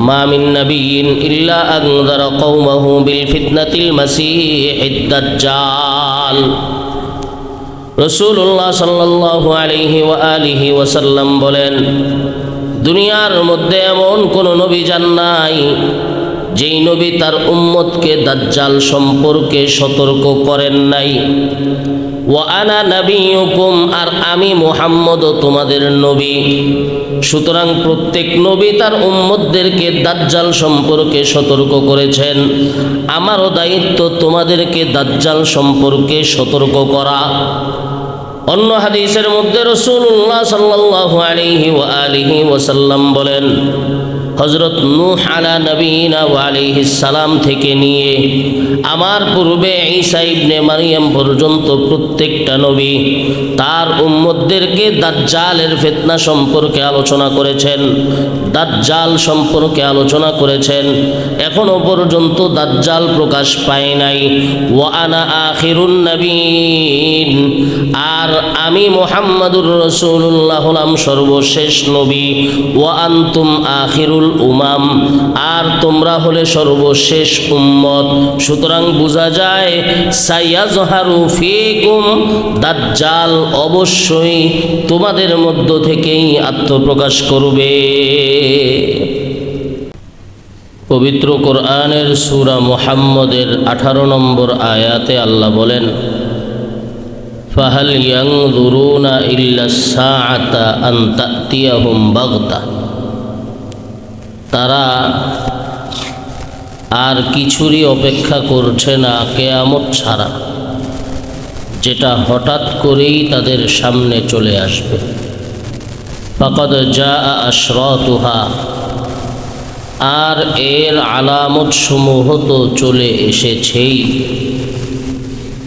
মা মিন নাবিয়্যিন ইল্লা আনযারা কওমাহু বিল ফিতনাতিল মাসীহিদ দাজ্জাল। রাসূলুল্লাহ সাল্লাল্লাহু আলাইহি ওয়া আলিহি ওয়াসাল্লাম বলেন, দুনিয়ার মধ্যে এমন কোন নবী যান নাই যেই নবী তার উম্মতকে দাজ্জাল সম্পর্কে সতর্ক করেন নাই। ওয়া আনা নাবিয়্যুকুম, আর আমি মুহাম্মদ তোমাদের নবী। সুতরাং প্রত্যেক নবী তার উম্মতদেরকে দাজ্জাল সম্পর্কে সতর্ক করেছেন। আমারও দায়িত্ব তোমাদেরকে দাজ্জাল সম্পর্কে সতর্ক করা। অন্য হাদিসের মধ্যে রাসূলুল্লাহ সাল্লাল্লাহু আলাইহি ওয়া আলিহি ওয়াসাল্লাম বলেন, হযরত নূহ আলা নবিয়িনা ওয়া আলাইহিস সালাম থেকে নিয়ে আমার পূর্বে ঈসা ইবনে মারইয়াম পর্যন্ত প্রত্যেকটা নবী তার উম্মতদেরকে দাজ্জালের ফিতনা সম্পর্কে আলোচনা করেছেন, দাজ্জাল সম্পর্কে আলোচনা করেছেন। এখনো পর্যন্ত দাজ্জাল প্রকাশ পায় নাই। ওয়া আনা আখিরুন নবীন, আর আমি মুহাম্মাদুর রাসূলুল্লাহ হলাম সর্বশেষ নবী। ওয়া আনতুম আখিরুল উমাম, আর তোমরা হলে সর্বশেষ উম্মত। সুতরাং বোঝা যায় সাইয়াজহারু ফীকুম, দাজ্জাল অবশ্যই তোমাদের মধ্য থেকেই আত্মপ্রকাশ করবে। পবিত্র কোরআনের সূরা মুহাম্মদের 18 নম্বর আয়াতে আল্লাহ বলেন, ফাহাল ইয়ানজুরুনা ইল্লাস সাআতা আন তাতিয়াহুম বাগতা। তারা আর কিছুরই অপেক্ষা করছে না কিয়ামত ছাড়া, যেটা হঠাৎ করেই তাদের সামনে চলে আসবে। ফাকাদ জাআ আশরাতুহা, আর এর আলামত সমূহ তো চলে এসেছেই।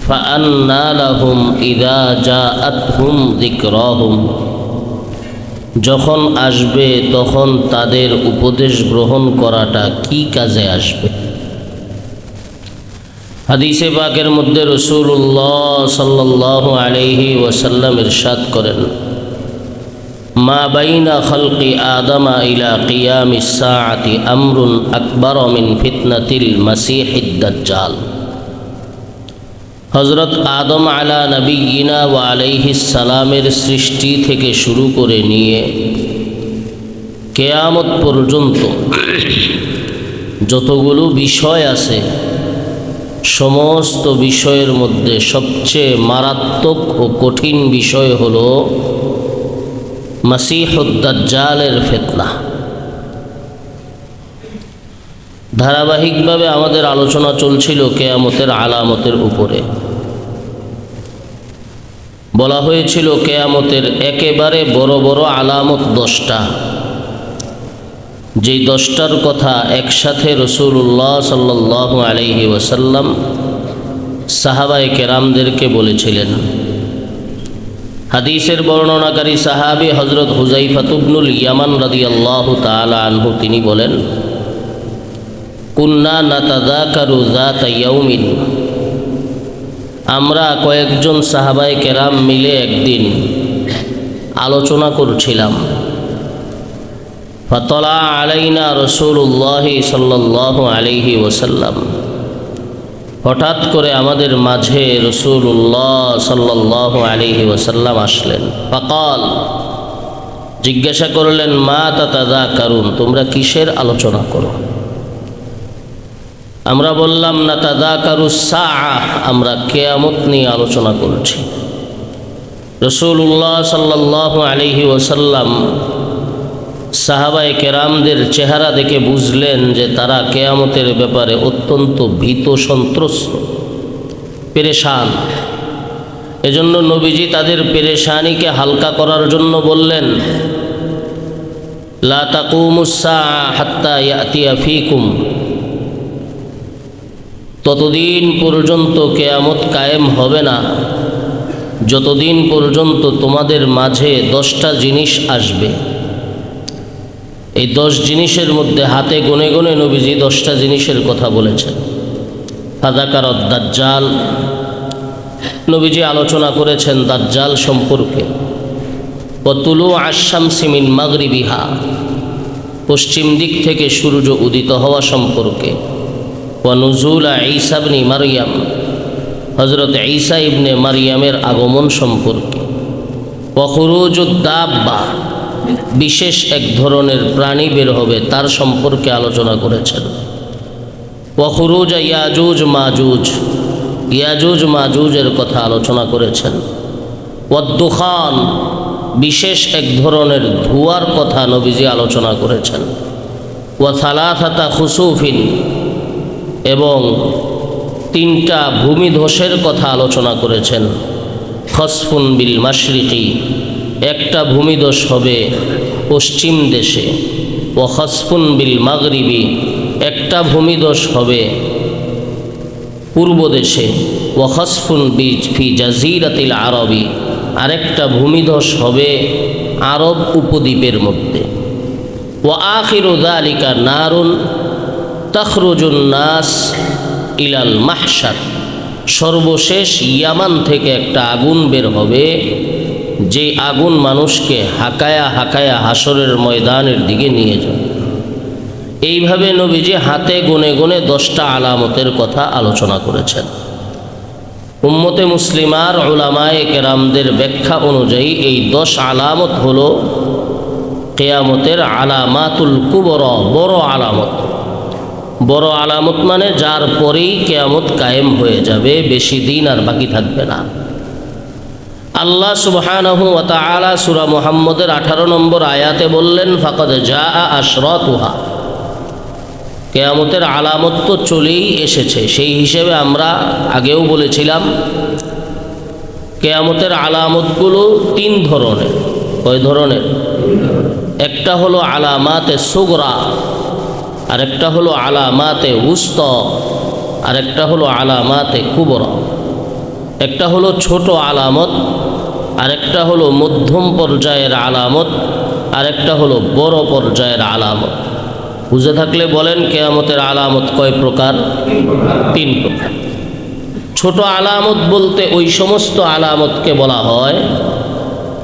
ফাআন্না লাহুম ইযা জাআতহুম যিকরাহুম, যখন আসবে তখন তাদের উপদেশ গ্রহণ করাটা কি কাজে আসবে। হাদিসে পাকের মধ্যে রাসূলুল্লাহ সাল্লাল্লাহু আলাইহি ওয়াসাল্লাম ইরশাদ করেন, মা বাইনা খালকি আদমা ইলা কিয়ামিস সাআতি আমরুন আকবার মিন ফিতনাতিল মাসীহিদ দাজ্জাল। হযরত আদম আলা নবিয়িনা ওয়া আলাইহিস সালামের সৃষ্টি থেকে শুরু করে নিয়ে কিয়ামত পর্যন্ত যতগুলো বিষয় আছে, সমস্ত বিষয়ের মধ্যে সবচেয়ে মারাত্মক ও কঠিন বিষয় হলো মাসীহুদ দাজ্জালের ফিতনা। ধারাবাহিকভাবে আমাদের আলোচনা চলছিল কিয়ামতের আলামতের উপরে। বলা হয়েছিল কিয়ামতের একেবারে বড় বড় আলামত 10টা, যেই 10টার কথা একসাথে রাসূলুল্লাহ সাল্লাল্লাহু আলাইহি ওয়াসাল্লাম সাহাবায়ে কেরামদেরকে বলেছিলেন। হাদিসের বর্ণনাকারী সাহাবী হযরত হুযায়ফা ইবনুল ইয়ামান রাদিয়াল্লাহু তাআলা আনহু তিনি বলেন, কুন্না নাতাযাকারু যাতা ইয়াউমিন, আমরা কয়েকজন সাহাবায়ে কেরাম মিলে একদিন আলোচনা করছিলাম। ফাতলা আলাইনা রাসূলুল্লাহ সাল্লাল্লাহু আলাইহি ওয়াসাল্লাম, হঠাৎ করে আমাদের মাঝে রাসূলুল্লাহ সাল্লাল্লাহু আলাইহি ওয়াসাল্লাম আসলেন। ফাকাল, জিজ্ঞাসা করলেন, মা তাতাযাকারুন, তোমরা কিসের আলোচনা করো? আমরা বললাম, নাতাযাকারুস সাআহ, আমরা কিয়ামত নিয়ে আলোচনা করছি। রাসূলুল্লাহ সাল্লাল্লাহু আলাইহি ওয়াসাল্লাম সাহাবায়ে কেরামদের চেহারা দেখে বুঝলেন যে তারা কিয়ামতের ব্যাপারে অত্যন্ত ভীত সন্ত্রস্ত, পেরেশান। এজন্য নবীজি তাদের পেরেশানিকে হালকা করার জন্য বললেন, লা তাকুমুস সাআ হাত্তা ইয়াতিয়া ফীকুম, ততদিন পর্যন্ত কিয়ামত কায়েম হবে না যতদিন পর্যন্ত তোমাদের মাঝে 10টা জিনিস আসবে। এই 10 জিনিসের মধ্যে হাতে গুনে গুনে নবীজি 10টা জিনিসের কথা বলেছেন। ফাযাকারাদ দাজ্জাল, নবীজি আলোচনা করেছেন দাজ্জাল সম্পর্কে। ওয়া তুলু আশ-শামসি মিন মাগরিবিহা, পশ্চিম দিক থেকে সূর্য উদিত হওয়া সম্পর্কে, ওয়া নুজুল ঈসা ইবনে মারইয়াম, হযরত ঈসা ইবনে মারইয়ামের আগমন সম্পর্কে, ওয়া খুরুজুদ দাব্বা, বিশেষ এক ধরনের প্রাণী বের হবে তার সম্পর্কে আলোচনা করেছেন, ওয়া খুরুজ ইয়াজুজ মাজুজ, ইয়াজুজ মাজুজের কথা আলোচনা করেছেন, ওয়া দুখান, বিশেষ এক ধরনের ধোঁয়ার কথা নবীজি আলোচনা করেছেন, ওয়া সালাসাতা খুসুফিন, এবং 3টা ভূমিধসের কথা আলোচনা করেছেন, খসফুন বিল মাশরিকি, একটা ভূমিধস হবে পশ্চিম দেশে, ওয়া খসফুন বিল মাগরিবি, একটা ভূমিধস হবে পূর্ব দেশে, ওয়া খসফুন ফি জাজিরাতিল আরবি, আরেকটা ভূমিধস হবে আরব উপদ্বীপের মধ্যে, ওয়া আখিরু যালিকা নারুন তাখরুজুন নাস ইলাল মাহশার, সর্বশেষ ইয়ামান থেকে একটা আগুন বের হবে, যে আগুন মানুষকে হাকায়া হাকায়া হাসরের ময়দানের দিকে নিয়ে যাবে। এইভাবে নবীজি হাতে গুনে গুনে 10টা আলামতের কথা আলোচনা করেছেন। উম্মতে মুসলিমার উলামায়ে কেরামদের ব্যাখ্যা অনুযায়ী এই 10 আলামত হলো কিয়ামতের আলামাতুল কুবরা, বড় আলামত। বড় আলামত মানে যার পরেই কিয়ামত কায়েম হয়ে যাবে, বেশি দিন আর বাকি থাকবে না। আল্লাহ সুবহানাহু ওয়া তাআলা সূরা মুহাম্মদের 18 নম্বর আয়াতে বললেন, ফাকাদ জাআ আশরাতুহা, কিয়ামতের আলামত তো চলেই এসেছে। সেই হিসেবে আমরা আগেও বলেছিলাম কিয়ামতের আলামতগুলো 3 ধরনের। কয় ধরনের? একটা হলো আলামাতে সুগরা, আরেকটা হলো আলামাতে উস্তা, আরেকটা হলো আলামাতে কুবরা। একটা হলো ছোট আলামত, আরেকটা হলো মধ্যম পর্যায়ের আলামত, আরেকটা হলো বড় পর্যায়ের আলামত। বুঝে থাকলে বলেন কিয়ামতের আলামত কয় প্রকার? 3 প্রকার। ছোট আলামত বলতে ওই সমস্ত আলামতকে বলা হয়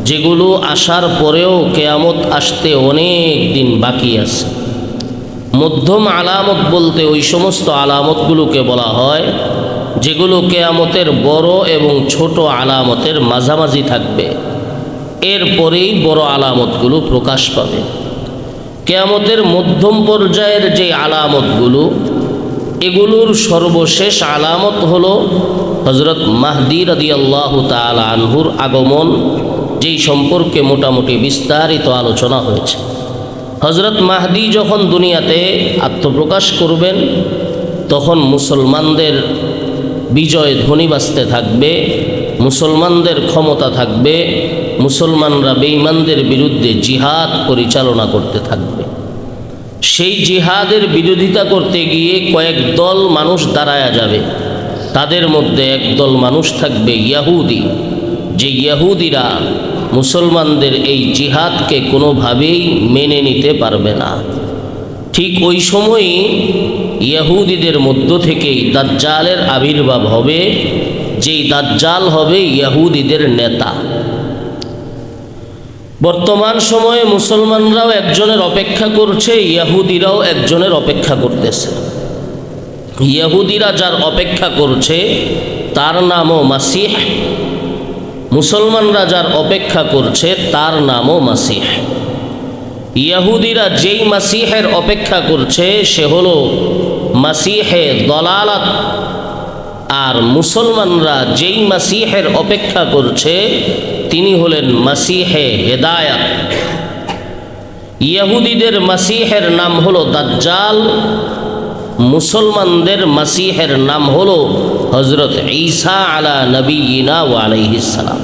যেগুলো আসার পরেও কিয়ামত আসতে অনেক দিন বাকি আছে। মধ্যম আলামত বলতে ওই সমস্ত আলামতগুলোকে বলা হয় যেগুলো কিয়ামতের বড় এবং ছোট আলামতের মাঝামাঝি থাকবে, এরপরেই বড় আলামতগুলো প্রকাশ পাবে। কিয়ামতের মধ্যম পর্যায়ের যে আলামতগুলো, এগুলোর সর্বশেষ আলামত হলো হযরত মাহদী রাদিয়াল্লাহু তাআলা আনহুর আগমন, যেই সম্পর্কে মোটামুটি বিস্তারিত আলোচনা হয়েছে। হযরত মাহদী যখন দুনিয়াতে আত্মপ্রকাশ করবেন, তখন মুসলমানদের বিজয় ধ্বনি বাজতে থাকবে, মুসলমানদের ক্ষমতা থাকবে, মুসলমানরা বেঈমানদের বিরুদ্ধে জিহাদ পরিচালনা করতে থাকবে। সেই জিহাদের বিরোধিতা করতে গিয়ে কয়েক দল মানুষ দাঁড়ায়া যাবে। তাদের মধ্যে এক দল মানুষ থাকবে ইয়াহুদি, যে ইয়াহুদিরা মুসলমানদের এই জিহাদকে কোনোভাবেই মেনে নিতে পারবে না। ঠিক ওই সময়ই ইয়াহুদিদের মধ্য থেকেই দাজ্জালের আবির্ভাব হবে, যেই দাজ্জাল হবে ইয়াহুদিদের নেতা। বর্তমান সময়ে মুসলমানরাও একজনের অপেক্ষা করছে, ইয়াহুদিরাও একজনের অপেক্ষা করতেছে। ইয়াহুদিরা যার অপেক্ষা করছে তার নামও মাসিহ, মুসলমানরা যার অপেক্ষা করছে তার নামও মাসিহ। ইয়াহুদিরা যেই মাসিহের অপেক্ষা করছে সে হলো মাসিহে দলালাত, আর মুসলমানরা যেই মাসিহের অপেক্ষা করছে তিনি হলেন মাসিহে হেদায়াত। ইয়াহুদিদের মাসিহের নাম হলো দাজ্জাল, মুসলমানদের মাসিহের নাম হলো হযরত ঈসা আলা নবিয়িনা ওয়া আলাইহিস সালাম।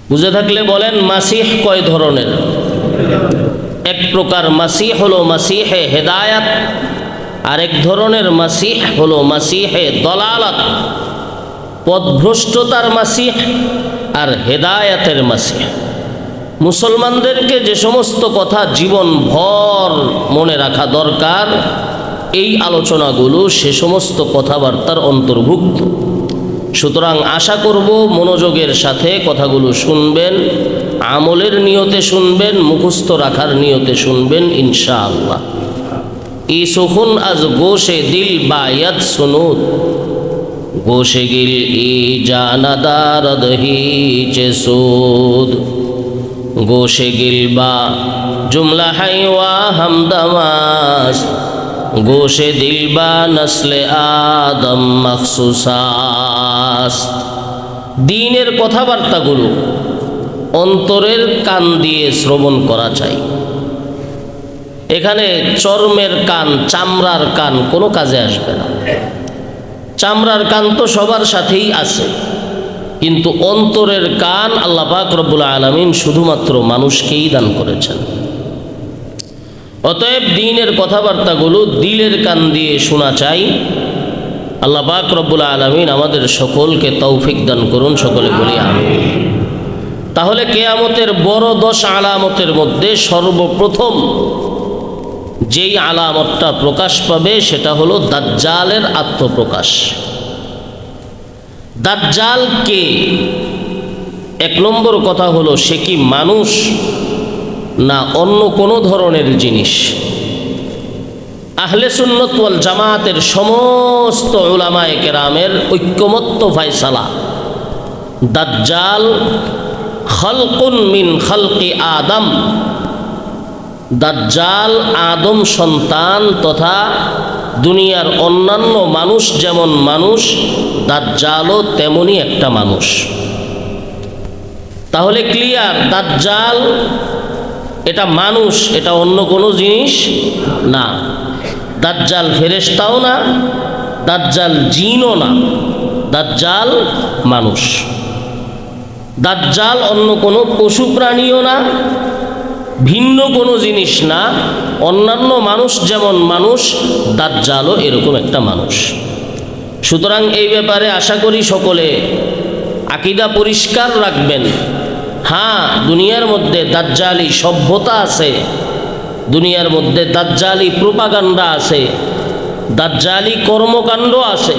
বুঝে থাকলে বলেন মাসিহ কয় ধরনের? এক প্রকার মাসিহ হলো মাসিহে হেদায়াত, আরেক ধরনের মাসিহ হলো মাসিহে দলালাত, পথভ্রষ্টতার মাসিহ আর হেদায়াতের মাসিহ। মুসলমানদেরকে যে সমস্ত কথা জীবনভর মনে রাখা দরকার, এই আলোচনাগুলো সে সমস্ত কথাবার্তার অন্তর্ভুক্ত। সুতরাং আশা করব মনোযোগের সাথে কথাগুলো শুনবেন আমলের নিয়তে শুনবেন, মুখস্থ রাখার নিয়তে শুনবেন ইনশাআল্লাহ। ই সুখুন আজ গোশে দিল বায়াত সুনুদ, গোশে গিল ই জানাদারদ হিচে সুদ, গোশে গিল বা জুমলা হাইওয়া হামদামাস, গোশে দিল বা নসলে আদম মখসুসাস। দ্বীনের কথাবার্তাগুলো অন্তরের কান দিয়ে শ্রবণ করা চাই। এখানে চর্মের কান, চামড়ার কান কোনো কাজে আসবে না। চামড়ার কান তো সবার সাথেই আছে, কিন্তু অন্তরের কান আল্লাহ পাক রব্বুল আলামিন শুধুমাত্র মানুষকেই দান করেছেন। অতএব দ্বীনের কথাবার্তাগুলো দিলের কান দিয়ে শোনা চাই। আল্লাহ পাক রব্বুল আলামিন আমাদের সকলকে তৌফিক দান করুন, সকলে বলি আমিন। তাহলে কিয়ামতের বড় 10 আলামতের মধ্যে সর্বপ্রথম যেই আলামতটা প্রকাশ পাবে সেটা হলো দাজ্জালের আত্মপ্রকাশ। দাজ্জাল কে? 1 নম্বর কথা হলো সে কি মানুষ না অন্য কোনো ধরনের জিনিস? আহলে সুন্নাত ওয়াল জামাতের সমস্ত উলামায়ে কেরামের ঐক্যমত্য ফয়সালা, দাজ্জাল খালকুন মিন খালকি আদম, দাজ্জাল আদম সন্তান তথা দুনিয়ার অন্যান্য মানুষ যেমন মানুষ, দাজ্জালও তেমনই একটা মানুষ। তাহলে ক্লিয়ার, দাজ্জাল এটা মানুষ, এটা অন্য কোনো জিনিস না। দাজ্জাল ফেরেশতাও না, দাজ্জাল জিনও না, দাজ্জাল মানুষ। দাজ্জাল অন্য কোনো পশু প্রাণীও না, ভিন্ন কোনো জিনিস না। অন্যান্য মানুষ যেমন মানুষ, দাজ্জালও এরকম একটা মানুষ। সুতরাং এই ব্যাপারে আশা করি সকলে আকীদা পরিষ্কার রাখবেন। হ্যাঁ, দুনিয়ার মধ্যে দাজ্জালি সভ্যতা আছে, দুনিয়ার মধ্যে দাজ্জালি প্রোপাগান্ডা আছে, দাজ্জালি কর্মকাণ্ড আছে,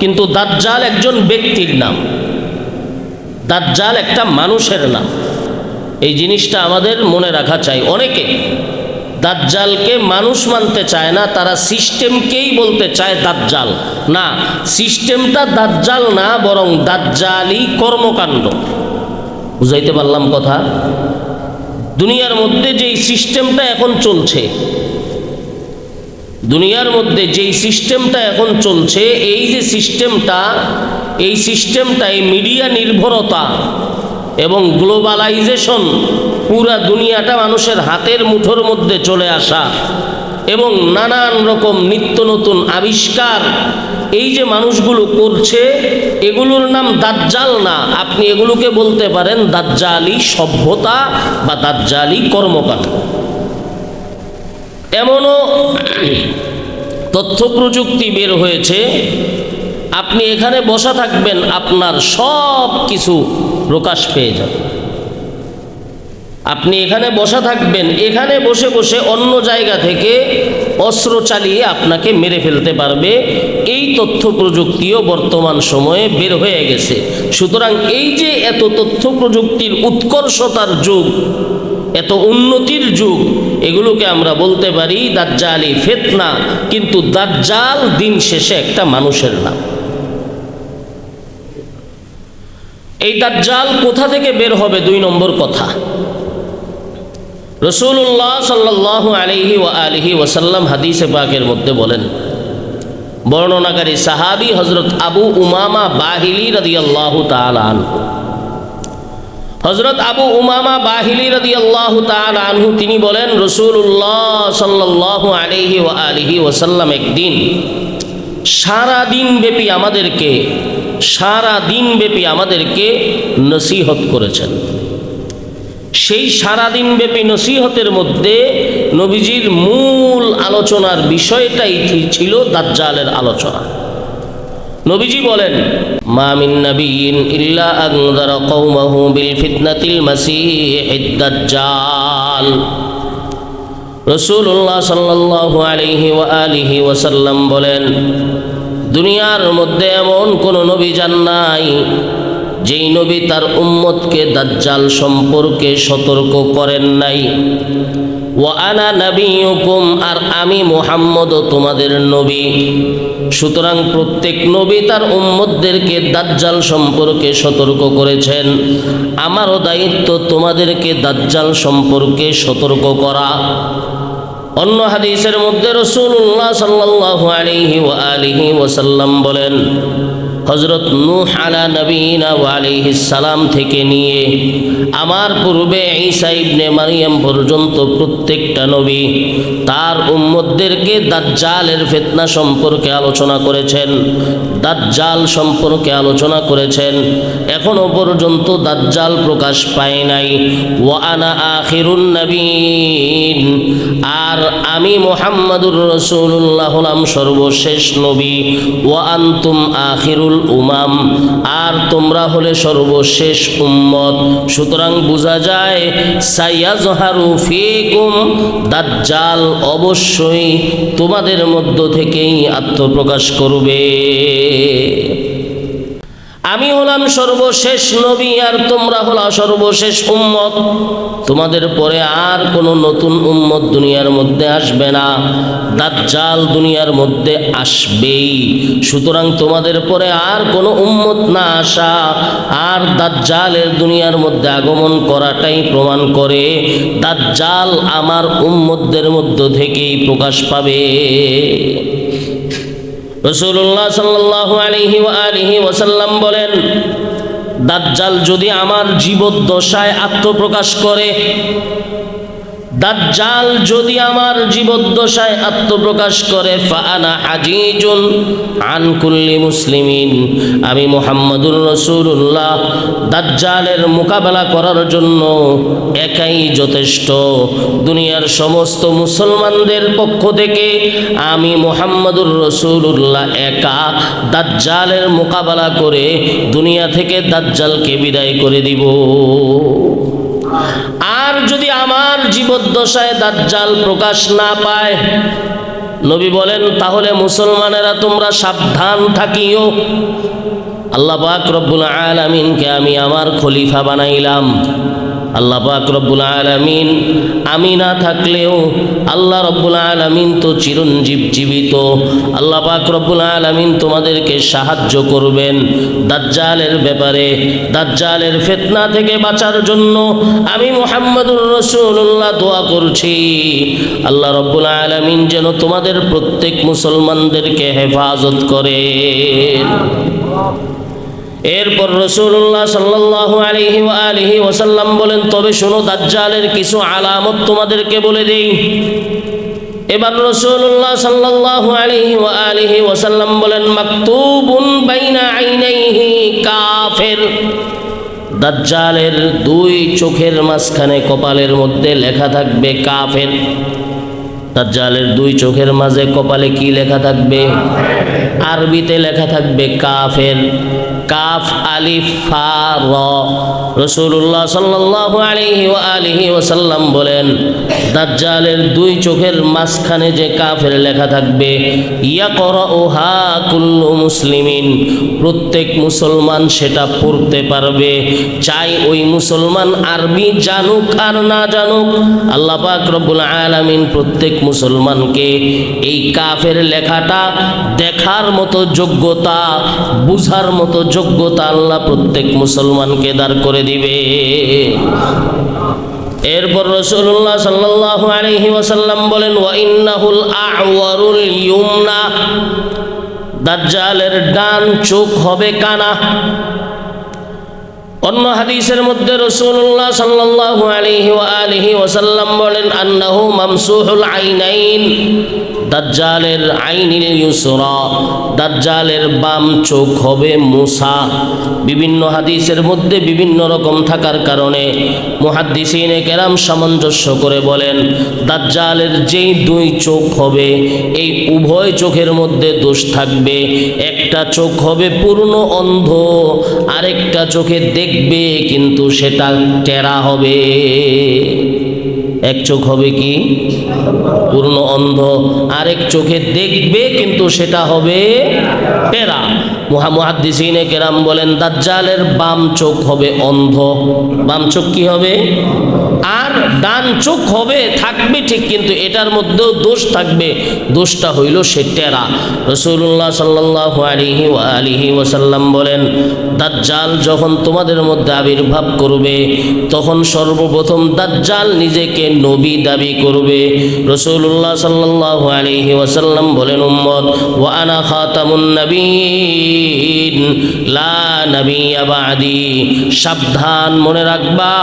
কিন্তু দাজ্জাল একজন ব্যক্তির নাম, দাজ্জাল একটা মানুষের নাম। এই জিনিসটা আমাদের মনে রাখা চাই। অনেকে দাজ্জালকে মানুষ মানতে চায় না, তারা সিস্টেমকেই বলতে চায় দাজ্জাল। না, সিস্টেমটা দাজ্জাল না, বরং দাজ্জালি কর্মকাণ্ড। বুঝাইতে পারলাম কথা? দুনিয়ার মধ্যে যেই সিস্টেমটা এখন চলছে, দুনিয়ার মধ্যে যেই সিস্টেমটা এখন চলছে, এই যে সিস্টেমটা, এই সিস্টেমটা, এই মিডিয়া নির্ভরতা এবং গ্লোবালাইজেশন, পুরা দুনিয়াটা মানুষের হাতের মুঠোর মধ্যে চলে আসা এবং নানান রকম নিত্য নতুন আবিষ্কার, এই যে মানুষগুলো করছে, এগুলোর নাম দাজ্জাল না। আপনি এগুলোকে বলতে পারেন দাজ্জালি সভ্যতা বা দাজ্জালি কর্মকাণ্ড। এমনও তথ্য প্রযুক্তি বের হয়েছে, আপনি এখানে বসা থাকবেন, আপনার সব কিছু প্রকাশ পেয়ে যাবে। আপনি এখানে বসা থাকবেন, এখানে বসে বসে অন্য জায়গা থেকে অস্ত্র চালিয়ে আপনাকে মেরে ফেলতে পারবে। এই তথ্য প্রযুক্তিও বর্তমান সময়ে বের হয়ে গেছে। সুতরাং এই যে এত তথ্য প্রযুক্তির উৎকর্ষতার যুগ, এত উন্নতির যুগ, এগুলোকে আমরা বলতে পারি দাজ্জালি ফিতনা। কিন্তু দাজ্জাল দিন শেষে একটা মানুষের নাম। এই দাজ্জাল কোথা থেকে বের হবে? 2 নম্বর কথা, রাসূলুল্লাহ সাল্লাল্লাহু আলাইহি ওয়া আলিহি ওয়াসাল্লাম হাদিসে পাকের মধ্যে বলেন, বর্ণনাকারী সাহাবী হযরত আবু উমামা বাহিলি রাদিয়াল্লাহু তাআলা আনহু, হযরত আবু উমামা বাহিলি রাদিয়াল্লাহু তাআলা আনহু তিনি বলেন, রাসূলুল্লাহ সাল্লাল্লাহু আলাইহি ওয়া আলিহি ওয়াসাল্লাম একদিন সারা দিন ব্যাপী আমাদেরকে নসিহত করেছেন। সেই সারাদিন ব্যাপী নসিহতের মধ্যে নবীজির মূল আলোচনার বিষয়টাই ছিল দাজ্জালের আলোচনা। নবীজি বলেন, মা মিন নাবিয়্যিন ইল্লা আনযারা কওমাহু বিল ফিতনাতিল মাসীহিদ দাজ্জাল। রাসূলুল্লাহ সাল্লাল্লাহু আলাইহি ওয়া আলিহি ওয়াসাল্লাম বলেন, দুনিয়ার মধ্যে এমন কোন নবী যান নাই যেই নবী তার উম্মতকে দাজ্জাল সম্পর্কে সতর্ক করেন নাই। ওয়া আনা নবিয়ুকুম, আর আমি মুহাম্মদ তোমাদের নবী। সুতরাং প্রত্যেক নবী তার উম্মতদেরকে দাজ্জাল সম্পর্কে সতর্ক করেছেন। আমারও দায়িত্ব তোমাদেরকে দাজ্জাল সম্পর্কে সতর্ক করা। অন্য হাদিসের মধ্যে রাসূলুল্লাহ সাল্লাল্লাহু আলাইহি ওয়া আলিহি ওয়াসাল্লাম বলেন, হযরত নূহ আলা নবীনা ওয়া আলাইহিস সালাম থেকে নিয়ে আমার পূর্বে ঈসা ইবনে মারইয়াম পর্যন্ত প্রত্যেকটা নবী তার উম্মতদেরকে দাজ্জালের ফিতনা সম্পর্কে আলোচনা করেছেন, দাজ্জাল সম্পর্কে আলোচনা করেছেন। এখনো পর্যন্ত দাজ্জাল প্রকাশ পায় নাই। ওয়া আনা আখিরুন নবীন, আর আমি মুহাম্মাদুর রাসূলুল্লাহ হলাম সর্বশেষ নবী। ওয়া আনতুম আখিরুল উমাম, আর তোমরা হলে সর্বশেষ উম্মত। সুতরাং বোঝা যায় সাইয়াজহারু ফীকুম, দাজ্জাল অবশ্যই তোমাদের মধ্য থেকেই আত্মপ্রকাশ করবে। আমি হলাম সর্বশেষ নবী আর তোমরা হলো সর্বশেষ উম্মত। তোমাদের পরে আর কোনো নতুন উম্মত দুনিয়ার মধ্যে আসবে না, দাজ্জাল দুনিয়ার মধ্যে আসবেই। সুতরাং তোমাদের পরে আর কোনো উম্মত না আসা আর দাজ্জালের দুনিয়ার মধ্যে আগমন করাটাই প্রমাণ করে দাজ্জাল আমার উম্মতদের মধ্য থেকেই প্রকাশ পাবে। রাসূলুল্লাহ সাল্লাল্লাহু আলাইহি ওয়া আলিহি ওয়াসাল্লাম বলেন, দাজ্জাল যদি আমার জীবদ্দশায় আত্মপ্রকাশ করে, দাজ্জাল যদি আমার জীবদ্দশায় আত্মপ্রকাশ করে, ফাআনা হাজিজুন আন কুল্লি মুসলিমিন, আমি মুহাম্মাদুর রাসূলুল্লাহ দাজ্জালের মোকাবেলা করার জন্য একাই যথেষ্ট। দুনিয়ার সমস্ত মুসলমানদের পক্ষ থেকে আমি মুহাম্মাদুর রাসূলুল্লাহ একা দাজ্জালের মোকাবেলা করে দুনিয়া থেকে দাজ্জালকে বিদায় করে দিব। আর যদি আমার জীবদ্দশায় দাজ্জাল প্রকাশ না পায়, নবী বলেন, তাহলে মুসলমানেরা তোমরা সাবধান থাকিও। আল্লাহ পাক রব্বুল আলামিনকে আমি আমার খলিফা বানাইলাম। আল্লাহ পাক রব্বুল আলামিন, আমি না থাকলেও আল্লাহ রব্বুল আলামিন তো চিরঞ্জীব জীবিত। আল্লাহ পাক রব্বুল আলামিন তোমাদেরকে সাহায্য করবেন দাজ্জালের ব্যাপারে। দাজ্জালের ফিতনা থেকে বাঁচার জন্য আমি মুহাম্মাদুর রাসূলুল্লাহ দোয়া করছি, আল্লাহ রব্বুল আলামিন যেন তোমাদের প্রত্যেক মুসলমানদেরকে হেফাজত করেন। এরপর রাসূলুল্লাহ সাল্লাল্লাহু আলাইহি ওয়া আলিহি ওয়াসাল্লাম বলেন, তবে শোনো, দাজ্জালের কিছু আলামত তোমাদেরকে বলে দেই। এবার রাসূলুল্লাহ সাল্লাল্লাহু আলাইহি ওয়া আলিহি ওয়াসাল্লাম বলেন, মাকতুবুন বাইনা আইনাইহি কাফির, দাজ্জালের দুই চোখের মাঝখানে কপালের মধ্যে লেখা থাকবে কাফের। দাজ্জালের দুই চোখের মাঝে কপালে কি লেখা থাকবে? আরবিতে লেখা থাকবে কাফের, কাফ আলিফ ফা র। রাসূলুল্লাহ সাল্লাল্লাহু আলাইহি ওয়া আলিহি ওয়াসাল্লাম বলেন, দাজ্জালের দুই চোখের মাঝখানে যে কাফের লেখা থাকবে, ইয়াকরাউহা কুল্লু মুসলিমিন, প্রত্যেক মুসলমান সেটা পড়তে পারবে, চাই ওই মুসলমান আরবি জানুক আর না জানুক। আল্লাহ পাক রব্বুল আলামিন প্রত্যেক মুসলমানকে এই কাফের লেখাটা দেখার মতো যোগ্যতা, বুঝার মতো যোগ্যতা আল্লাহ প্রত্যেক মুসলমানকে দাঁড় করে দিবে। এরপর রাসূলুল্লাহ সাল্লাল্লাহু আলাইহি ওয়াসাল্লাম বলেন, ওয়া ইন্নাহুল আ'ওয়ারুল ইউমনা, দাজ্জালের ডান চোখ হবে কানা। অন্য হাদিসের মধ্যে রাসূলুল্লাহ সাল্লাল্লাহু আলাইহি ওয়া আলিহি ওয়াসাল্লাম বলেন, আন্নাহু মামসুহুল আইনাইন, দাজ্জালের আইনিল ইউসরা, দাজ্জালের বাম চোখ হবে মুসা। বিভিন্ন হাদিসের মধ্যে বিভিন্ন রকম থাকার কারণে মুহাদ্দিসিনে কেরাম সামঞ্জস্য করে বলেন, দাজ্জালের যেই দুই চোখ হবে, এই উভয় চোখের মধ্যে দোষ থাকবে। একটা চোখ হবে পূর্ণ অন্ধ, আরেকটা চোখে দেখবে কিন্তু সেটা টেরা হবে। এক চোখ হবে কি? পূর্ণ অন্ধ। আরেক চোখে দেখবে কিন্তু সেটা হবে টেরা। মুহাদ্দিসিনে কেরাম বলেন দাজ্জালের বাম চোখ হবে অন্ধ। বাম চোখ কি হবে? আর ডান চোখ হবে, থাকবে ঠিক, কিন্তু এটার মধ্যেও দোষ থাকবে। দোষটা হইল সে টেরা। রাসূলুল্লাহ সাল্লাল্লাহু আলাইহি ওয়া আলিহি ওয়াসাল্লাম বলেন দাজ্জাল যখন তোমাদের মধ্যে আবির্ভাব করবে তখন সর্বপ্রথম দাজ্জাল নিজেকে নবী দাবি করবে। রাসূলুল্লাহ সাল্লাল্লাহু আলাইহি ওয়াসাল্লাম বলেন উম্মত ওয়া আনা খাতামুন নবীন লা নবিয়্যা বা'দি, সাবধান মনে রাখবা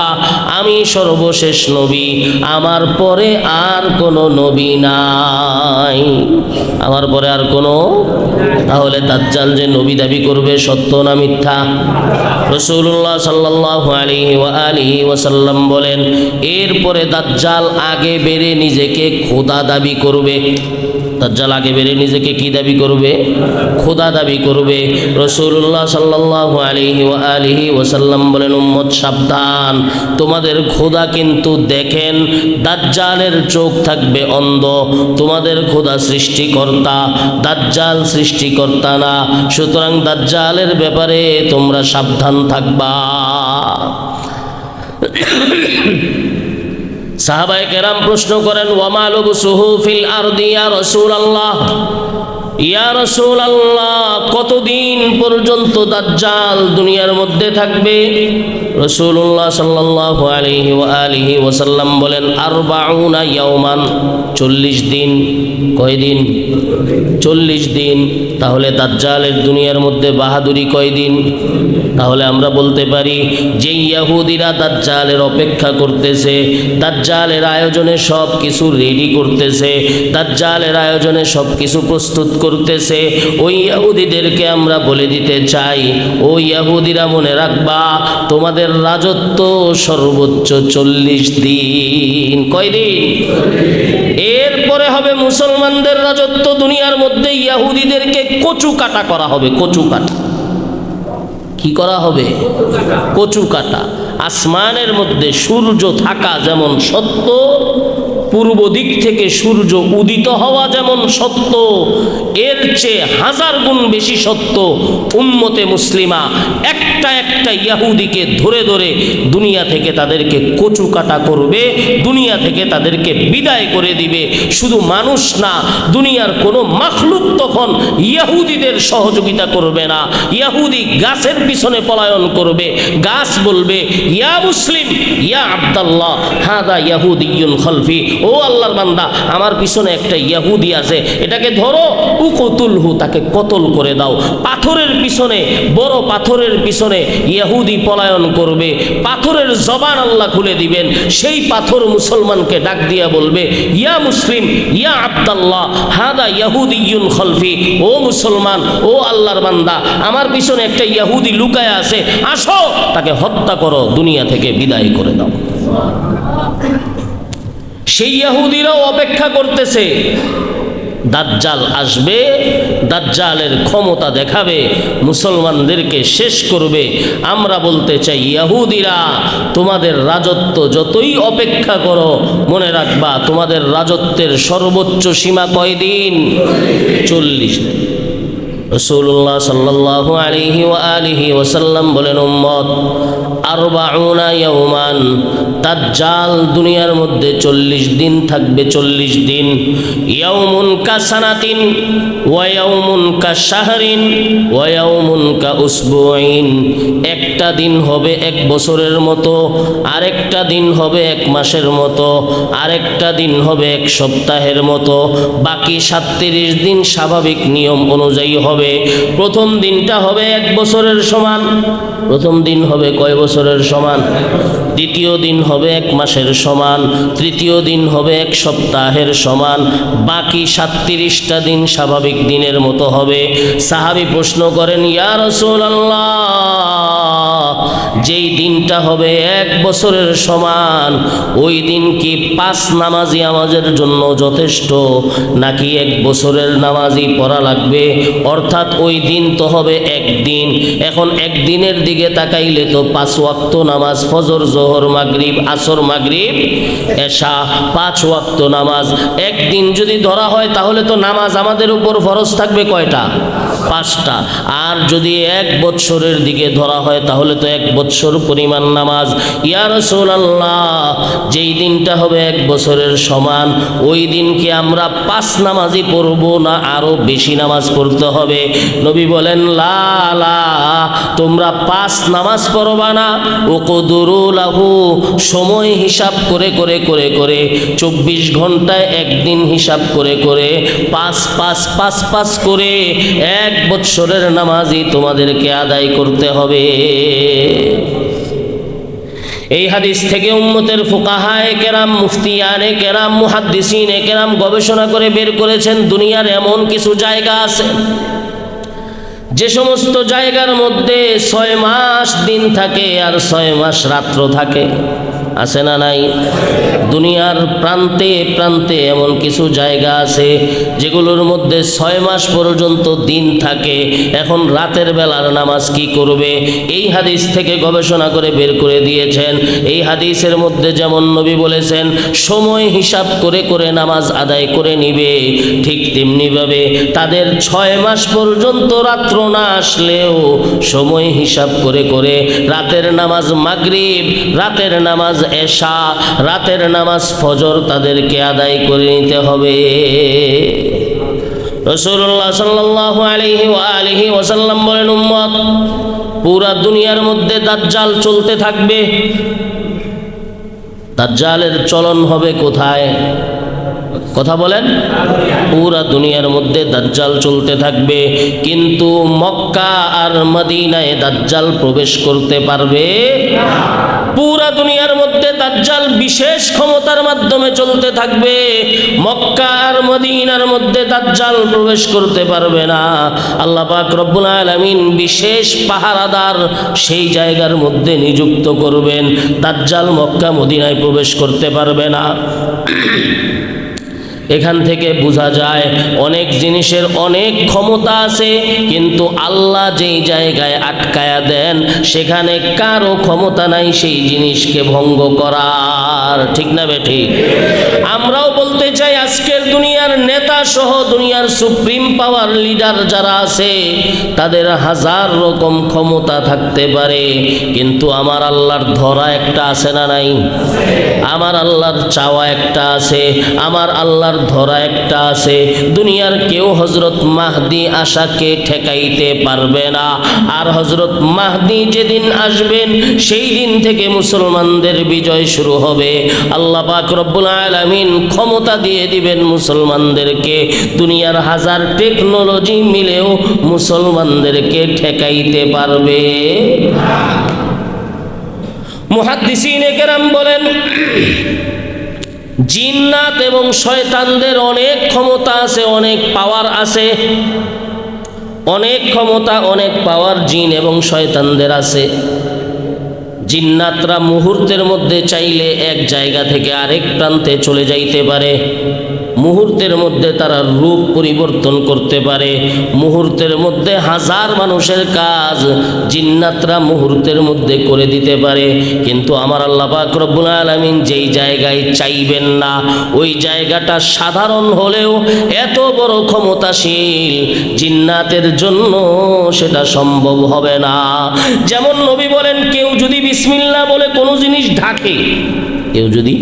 আমি সর্বশেষ নবী, আমার পরে আর কোনো নবী নাই, আমার পরে আর কোনো। তাহলে দাজ্জাল যে নবী দাবি করবে সত্য না মিথ্যা? রাসূলুল্লাহ সাল্লাল্লাহু আলাইহি ওয়া আলিহি ওয়াসাল্লাম বলেন এরপরে দাজ্জাল আগে বেড়ে নিজেকে খোদা দাবি করবে। দাজ্জাল আগে বেড়ে নিজেকে কি দাবি করবে? খোদা দাবি করবে। রাসূলুল্লাহ সাল্লাল্লাহু আলাইহি ওয়া আলিহি ওয়াসাল্লাম বলেন উম্মত সাবধান, তোমাদের খোদা কিন্তু দেখেন দাজ্জালের চোখ থাকবে অন্ধ। তোমাদের খোদা সৃষ্টিকর্তা, দাজ্জাল সৃষ্টিকর্তা না। সুতরাং দাজ্জালের ব্যাপারে তোমরা সাবধান থাকবা। সাহাবায়ে কেরাম প্রশ্ন করেন ওয়ামা লুবসুহু ফিল আরদি ইয়া রাসূলুল্লাহ, ইয়া রাসূলুল্লাহ কতদিন পর্যন্ত দাজ্জাল দুনিয়ার মধ্যে থাকবে? রাসূলুল্লাহ সাল্লাল্লাহু আলাইহি ওয়া আলিহি ওয়াসাল্লাম বলেন 40 ইয়াওমান, 40 দিন। কয়দিন? 40 দিন। তাহলে দাজ্জালের দুনিয়ার মধ্যে বাহাদুরি কয়দিন? তাহলে আমরা বলতে পারি যে ইহুদিরা দাজ্জালের অপেক্ষা করতেছে, দাজ্জালের আয়োজনে সব কিছু রেডি করতেছে, দাজ্জালের আয়োজনে সব কিছু প্রস্তুত করতেছে, ওই ইহুদিদেরকে আমরা বলে দিতে চাই ও ইহুদিরা মনে রাখবা তোমাদের রাজত্ব সর্বোচ্চ 40 দিন। কয়দিন? এরপরে হবে মুসলমানদের রাজত্ব দুনিয়ার মধ্যে। ইহুদিদেরকে কচু কাটা করা হবে। কচু কাটা কি করা হবে? কচু কাটা। আসমানের মধ্যে সূর্য থাকা যেমন সত্য, পূর্ব দিক থেকে সূর্য উদিত হওয়া যেমন সত্য, এর চেয়ে 1000 গুণ বেশি সত্য উম্মতে মুসলিমা একটা একটা ইহুদিকে ধরে ধরে দুনিয়া থেকে তাদেরকে কচু কাটা করবে, দুনিয়া থেকে তাদেরকে বিদায় করে দিবে। শুধু মানুষ না, দুনিয়ার কোনো মাখলুক তখন ইহুদিদের সহযোগিতা করবে না। ইহুদি গাছের পিছনে পলায়ন করবে, গাছ বলবে ইয়া মুসলিম ইয়া আব্দুল্লাহ হাদা ইয়াহুদিয়ুন খলফি, ও আল্লাহর বান্দা আমার পিছনে একটা ইহুদি আছে, এটাকে ধরো, উকতুলহু তাকে কতল করে দাও। পাথরের পিছনে, বড় পাথরের পিছনে ইহুদি পলায়ন করবে, পাথরের জবান আল্লাহ খুলে দিবেন, সেই পাথর মুসলমানকে ডাক দিয়া বলবে ইয়া মুসলিম ইয়া আব্দুল্লাহ হাদা ইয়াহুদিয়ুন খলফি, ও মুসলমান ও আল্লাহর বান্দা আমার পিছনে একটা ইহুদি লুকায় আছে, আসো তাকে হত্যা করো, দুনিয়া থেকে বিদায় করে দাও। সেই ইহুদিরাও অপেক্ষা করতেছে দাজ্জাল আসবে, দাজ্জালের ক্ষমতা দেখাবে, মুসলমানদেরকে শেষ করবে। আমরা বলতে চাই ইহুদিরা তোমাদের রাজত্ব যতই অপেক্ষা করো, মনে রাখবা তোমাদের রাজত্বের সর্বোচ্চ সীমা কয়দিন? 40 দিন। রাসূলুল্লাহ সাল্লাল্লাহু আলাইহি ওয়া আলিহি ওয়াসাল্লাম বলেন উম্মত 40 ইয়াওমান, দাজ্জাল দুনিয়ার মধ্যে 40 দিন থাকবে। 40 দিন। ইয়াউমুন কাসানাতিন ওয়া ইয়াউমুন কাশাহরিন ওয়া ইয়াউমুন কাউসবুইন, একটা দিন হবে 1 বছরের মতো, আরেকটা দিন হবে 1 মাসের মতো, আরেকটা দিন হবে 1 সপ্তাহের মতো, বাকি 37 দিন স্বাভাবিক নিয়ম অনুযায়ী হবে। প্রথম দিনটা হবে 1 বছরের সমান। প্রথম দিন হবে কয় বছরের সমান? দ্বিতীয় দিন হবে 1 মাসের সমান, তৃতীয় দিন হবে 1 সপ্তাহের সমান, বাকি 37টা দিন স্বাভাবিক দিনের মতো হবে। সাহাবী প্রশ্ন করেন ইয়া রাসূলুল্লাহ, যেই দিনটা হবে 1 বছরের সমান, ওই দিন কি 5 নামাজি আমাদের জন্য যথেষ্ট, নাকি 1 বছরের নামাজি পড়া লাগবে? অর্থাৎ ওই দিন তো হবে 1 দিন। এখন 1 দিনের দিকে তাকাইলে তো 5 ওয়াক্ত নামাজ, ফজর জোহর মাগরিব আসর মাগরিব এশা, 5 ওয়াক্ত নামাজ। 1 দিন যদি ধরা হয় তাহলে তো নামাজ আমাদের উপর ফরজ থাকবে কয়টা? 5টা। আর যদি 1 বৎসরের দিকে ধরা হয় তাহলে তো 1 বৎসর পরিমাণ নামাজ। ইয়া রাসূলুল্লাহ, যেই দিনটা হবে 1 বছরের সমান, ওই দিনকে আমরা 5 নামাজই পড়ব না আরো বেশি নামাজ পড়তে হবে? নবী বলেন, লা লা, তোমরা 5 নামাজ পড়বা না, উকদুরু লাহু, সময় হিসাব করে করে করে করে 24 ঘন্টায় একদিন হিসাব করে করে 5 করে 1 বৎসরের নামাজই তোমাদেরকে আদায় করতে হবে। এই হাদিস থেকে উম্মতের ফুকাহায়ে কেরাম, মুফতিয়ানে কেরাম, মুহাদ্দিসিনে কেরাম গবেষণা করে বের করেছেন দুনিয়ার এমন কিছু জায়গা আছে যে সমস্ত জায়গার মধ্যে 6 মাস দিন থাকে আর 6 মাস রাত্র থাকে। আছে না নাই? দুনিয়ার প্রান্তে প্রান্তে এমন কিছু জায়গা আছে যেগুলোর মধ্যে 6 মাস পর্যন্ত দিন থাকে। এখন রাতের বেলার নামাজ কি করবে? এই হাদিস থেকে গবেষণা করে বের করে দিয়েছেন। এই হাদিসের মধ্যে যেমন নবী বলেছেন সময় হিসাব করে করে নামাজ আদায় করে নিবে, ঠিক তেমনিভাবে তাদের 6 মাস পর্যন্ত রাত্র না আসলেও সময় হিসাব করে করে রাতের নামাজ মাগরিব, রাতের নামাজ এশা, রাতের নামাজ ফজর তাদেরকে আদায় করে নিতে হবে। রাসূলুল্লাহ সাল্লাল্লাহু আলাইহি ওয়াসাল্লাম বলেন, উম্মত, পুরা দুনিয়ার মধ্যে দাজ্জাল চলতে থাকবে। দাজ্জালের চলন হবে কোথায়? কথা বলেন। পুরা দুনিয়ার মধ্যে দাজ্জাল চলতে থাকবে, কিন্তু মক্কা আর মদিনায় দাজ্জাল প্রবেশ করতে পারবে না। পুরা দুনিয়ার মধ্যে দাজ্জাল বিশেষ ক্ষমতার মাধ্যমে চলতে থাকবে, মক্কা আর মদিনার মধ্যে দাজ্জাল প্রবেশ করতে পারবে না। আল্লাহ পাক রব্বুল আলামিন বিশেষ পাহারাদার সেই জায়গার মধ্যে নিযুক্ত করবেন, দাজ্জাল মক্কা মদিনায় প্রবেশ করতে পারবে না। এখান থেকে বোঝা যায় অনেক জিনিসের অনেক ক্ষমতা আছে, কিন্তু আল্লাহ যেই জায়গায় আটকায়া দেন সেখানে কারো ক্ষমতা নাই সেই জিনিসকে ভঙ্গ করার। ঠিক না বেঠিক? আমরাও বলতে চাই আজকের দুনিয়ার নেতা সহ দুনিয়ার সুপ্রিম পাওয়ার লিডার যারা আছে তাদের 1000 রকম ক্ষমতা থাকতে পারে, কিন্তু আমার আল্লাহর ধরা একটা আছে না নাই? আমার আল্লাহর চাওয়া একটা আছে, আমার আল্লাহর ধরা একটা আছে। দুনিয়ার কেউ হযরত মাহদি আশাকে ঠেকাইতে পারবে না। আর হযরত মাহদি যেদিন আসবেন সেই দিন থেকে মুসলমানদের বিজয় শুরু হবে। আল্লাহ পাক রব্বুল আলামিন ক্ষমতা দিয়ে দিবেন মুসলমানদেরকে। দুনিয়ার 1000 টেকনোলজি মিলেও মুসলমানদেরকে ঠেকাইতে পারবে না। মুহাদ্দিসিনে কেরাম বলেন, জিন্নাত এবং শয়তানদের অনেক ক্ষমতা আছে, অনেক পাওয়ার আছে, অনেক ক্ষমতা, অনেক পাওয়ার জিন এবং শয়তানদের আছে। জিন্নাতরা মুহূর্তের মধ্যে চাইলে এক জায়গা থেকে আরেক প্রান্তে চলে যাইতে পারে, মুহূর্তের মধ্যে তারা রূপ পরিবর্তন করতে পারে, মুহূর্তের মধ্যে 1000 মানুষের কাজ জিন্নাতরা মুহূর্তের মধ্যে করে দিতে পারে। কিন্তু আমার আল্লাহ পাক রব্বুল আলামিন যেই জায়গায় চাইবেন না ওই জায়গাটা সাধারণ হলেও এত বড় ক্ষমতাশীল জিন্নাতের জন্য সেটা সম্ভব হবে না। যেমন নবী বলেন, কেউ যদি বিসমিল্লাহ বলে কোনো জিনিস ঢাকে, কেউ যদি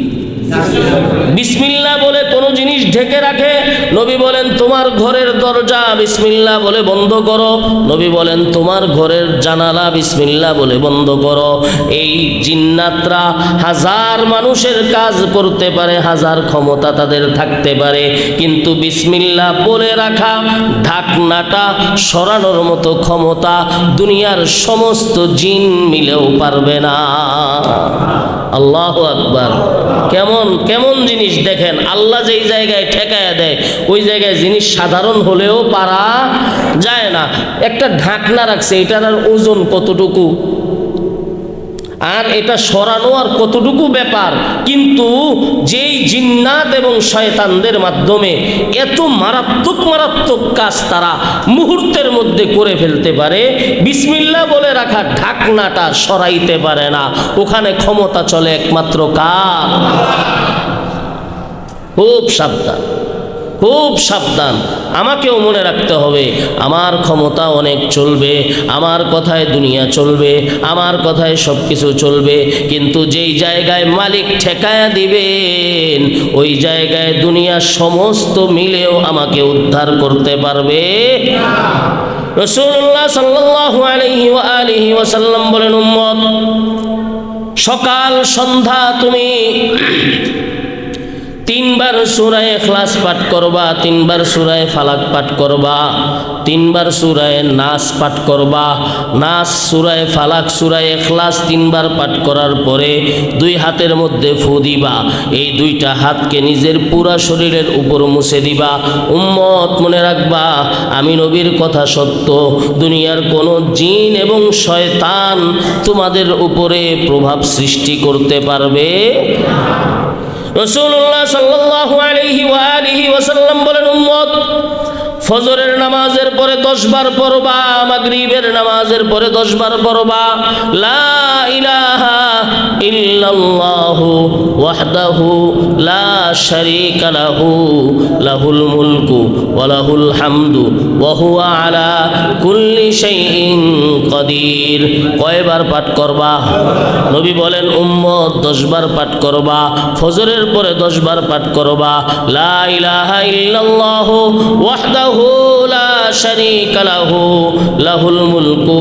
বিসমিল্লাহ বলে কোনো জিনিস ঢেকে রাখে, নবী বলেন তোমার ঘরের দরজা বিসমিল্লাহ বলে বন্ধ করো, নবী বলেন তোমার ঘরের জানালা বিসমিল্লাহ বলে বন্ধ করো। এই জিন্নাতরা 1000 মানুষের কাজ করতে পারে, 1000 ক্ষমতা তাদের থাকতে পারে, কিন্তু বিসমিল্লাহ বলে রাখা ঢাকনাটা সরানোর মতো ক্ষমতা দুনিয়ার সমস্ত জিন মিলেও পারবে না। আল্লাহু আকবার। কেমন কেমন জিনিস দেখেন, আল্লাহ যেই জায়গায় ঠেকায়া দেয় ওই জায়গায় জিনিস সাধারণ হলেও পারা যায় না। একটা ঢাকনা রাখছে, এটার আর ওজন কতটুকু, আর এটা সরানো আর কতটুকু ব্যাপার, কিন্তু যেই জিন্নাত এবং শয়তানদের মাধ্যমে এত মারাত্মক মারাত্মক কাজ তারা মুহূর্তের মধ্যে করে ফেলতে পারে, বিসমিল্লাহ বলে রাখা ঢাকনাটা সরাইতে পারে না। ওখানে ক্ষমতা চলে একমাত্র কার? খুব সাবধান। খুব সাবধান। আমাকেও মনে রাখতে হবে আমার ক্ষমতা অনেক চলবে, আমার কথায় দুনিয়া চলবে, আমার কথায় সব কিছু চলবে, কিন্তু যেই জায়গায় মালিক ঠেকায়া দিবেন ওই জায়গায় দুনিয়া সমস্ত মিলেও আমাকে উদ্ধার করতে পারবে। রাসূলুল্লাহ সাল্লাল্লাহু আলাইহি ওয়া আলিহি ওয়াসাল্লাম বলেন, উম্মত সকাল সন্ধ্যা তুমি 3 বার সূরা ইখলাস পাঠ করবা, 3 বার সূরা ফালাক পাঠ করবা, 3 বার সূরা নাস পাঠ করবা। নাস, সূরা ফালাক, সূরা ইখলাস 3 বার পাঠ করার পরে 2 হাতের মধ্যে ফু দিবা। এই 2টা হাতকে নিজের পুরা শরীরের উপর মুছে দিবা। উম্মত মনে রাখবা, আমি নবীর কথা সত্য, দুনিয়ার কোনো জিন এবং শয়তান তোমাদের উপরে প্রভাব সৃষ্টি করতে পারবে। রাসূলুল্লাহ সাল্লাল্লাহু আলাইহি ওয়া আলিহি ওয়াসাল্লাম বলেন, উম্মত ফজরের নামাজের পরে 10 বার পড়বা, মাগরিবের নামাজের পরে 10 বার পড়বা লা ইলাহা ইল্লাল্লাহু ওয়াহদাহু লা শারীকা লাহু লাহুল মুলকু ওয়া লাহুল হামদু ওয়া হুয়া আলা কুল্লি শাইইন কাদির। কয়বার পাঠ করবা? নবী বলেন, উম্মত 10 বার পাঠ করবা। ফজরের পরে 10 বার পাঠ করবা লা ইলাহা ইল্লাল্লাহু ওয়াহদাহু লা শারীকা লাহু লাহুল মুলকু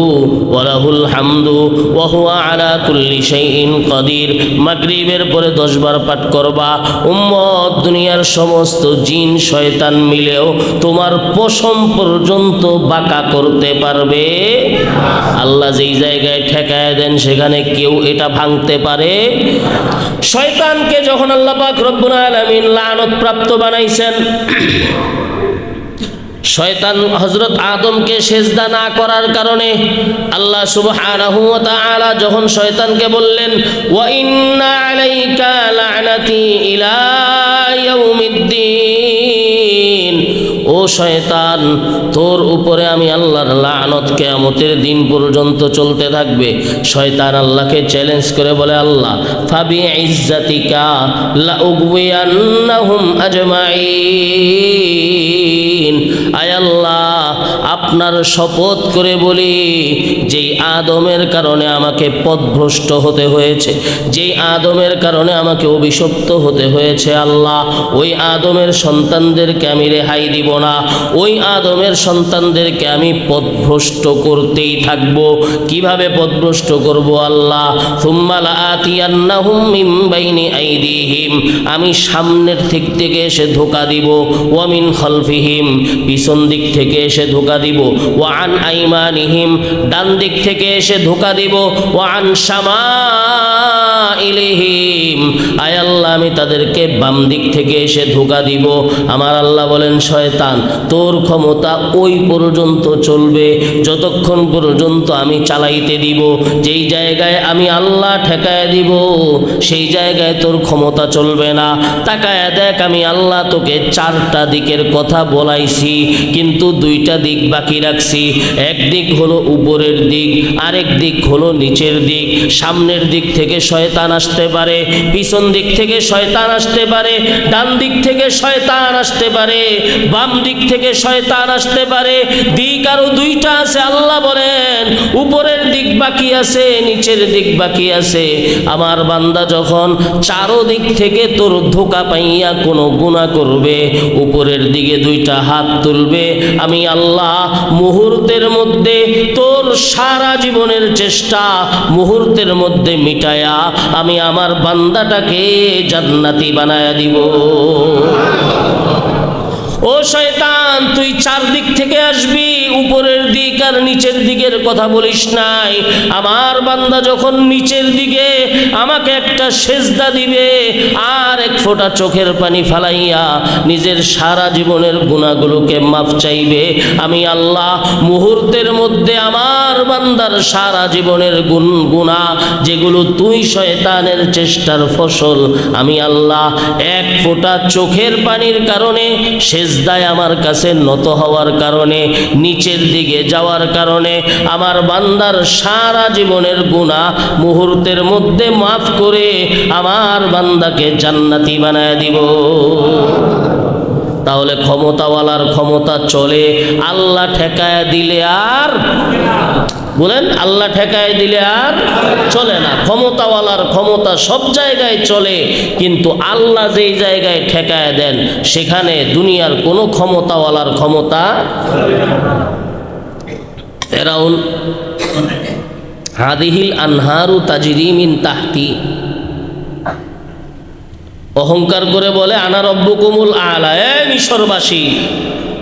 ওয়া লাহুল হামদু ওয়া হুয়া আলা কুল্লি শাইইন কাদির। মাগরিবের পরে 10 বার পাঠ করবা। উম্মত দুনিয়ার সমস্ত জিন শয়তান মিলেও তোমার পশম পর্যন্ত বাঁকা করতে পারবে। আল্লাহ যেই জায়গায় ঠেকায় দেন সেখানে কেউ এটা ভাঙতে পারে? শয়তানকে যখন আল্লাহ পাক রব্বুল আলামিন লানত প্রাপ্ত বানাইছেন, শয়তান হযরত আদমকে সিজদা না করার কারণে আল্লাহ সুবহানাহু ওয়া তাআলা যখন শয়তানকে বললেন, ওয়া ইন্না আলাইকা লা'নাতি ইলা ইয়াউমিদ্দিন, ও শয়তান তোর উপরে আমি আল্লাহর লানত কিয়ামতের দিন পর্যন্ত চলতে থাকবে। শয়তান আল্লাহকে চ্যালেঞ্জ করে বলে, আল্লাহ ফাবি ইজ্জাতিকা লা উগওয়ান্নাহুম আজমাইন, আয় আল্লাহ আপনার শপথ করে বলি, যেই আদমের কারণে আমাকে পথভ্রষ্ট হতে হয়েছে, যেই আদমের কারণে আমাকে অভিশপ্ত হতে হয়েছে, আল্লাহ ওই আদমের সন্তানদেরকে আমি রেহাই দিব না, ওই আদমের সন্তানদেরকে আমি পথভ্রষ্ট করতেই থাকব। কিভাবে পথভ্রষ্ট করব আল্লাহ? সুম্মা লাআতিয়ান্নাহুম মিন বাইনি আইদিহিম, আমি সামনের দিক থেকে এসে ধোঁকা দিব, ওয়া মিন খালফিহিম, পিছন দিক থেকে এসে ধোঁকা দিব, ওয়া আন আইমানিহিম, ডান দিক থেকে এসে ধোঁকা দিব, ওয়া আন শামাইলিহিম, আয় আল্লাহ আমি তাদেরকে বাম দিক থেকে এসে ধোঁকা দিব। আমার আল্লাহ বলেন, শয়তান তোর ক্ষমতা ওই পর্যন্ত চলবে যতক্ষণ পর্যন্ত আমি চালাইতে দিব। যেই জায়গায় আমি আল্লাহ ঠেকায় দিব সেই জায়গায় তোর ক্ষমতা চলবে না। তাকায় দেখ, আমি আল্লাহ তোকে 4টা দিকের কথা বলাইছি, কিন্তু 2টা দিক বাকি রাখছি। এক দিক হলো উপরের দিক, আরেক দিক হলো নিচের দিক। সামনের দিক থেকে শয়তান আসতে পারে, পিছন দিক থেকে শয়তান আসতে পারে, ডান দিক থেকে শয়তান আসতে পারে, বাম দিক থেকে শয়তান আসতে পারে। দিক আরো 2টা আছে। আল্লাহ বলেন, উপরের দিক বাকি আছে, নিচের দিক বাকি আছে। আমার বান্দা যখন 4 দিক থেকে তোর ধোঁকা পাইয়া কোনো গুনাহ করবে, উপরের দিকে 2টা হাত তুলবে, আমি আল্লাহ মুহূর্তের মধ্যে তোর সারা জীবনের চেষ্টা মুহূর্তের মধ্যে মিটায়া আমি আমার বান্দাটাকে জান্নাতি বানায়া দিব। ও শয়তান, তুই 4 দিক থেকে আসবি, উপরের দিক আর নিচের দিকের কথা বলিস নাই। আমার বান্দা যখন নিচের দিকে আমাকে একটা সেজদা দিবে আর 1 ফোঁটা চোখের পানি ফালাইয়া নিজের সারা জীবনের গুনাহগুলোকে মাফ চাইবে, আমি আল্লাহ মুহূর্তের মধ্যে আমার বান্দার সারা জীবনের গুনাহ যেগুলো তুই শয়তানের চেষ্টার ফসল, আমি আল্লাহ 1 ফোঁটা চোখের পানির কারণে, সেজদায় আমার কাছে নত হওয়ার কারণে, নিচের দিকে যাওয়ার কারণে আমার বান্দার সারা জীবনের গুনাহ মুহূর্তের মধ্যে মাফ করে আমার বান্দাকে জান্নাতি বানায় দিব। তাহলে ক্ষমতাওয়ালার ক্ষমতা চলে, আল্লাহ ঠেকায় দিলে আর বলেন, আল্লাহ ঠেকায় দিলে আর চলে না। ক্ষমতাওয়ালার ক্ষমতা সব জায়গায় চলে, কিন্তু আল্লাহ যেই জায়গায় ঠেকায় দেন সেখানে দুনিয়ার কোনো ক্ষমতাওয়ালার ক্ষমতা। ফেরাউন হাদিহিল আনহারু তাজরি মিন তাহতি, অহংকার করে বলে আনা রব্বুকুমুল আলা, এ মিশরবাসী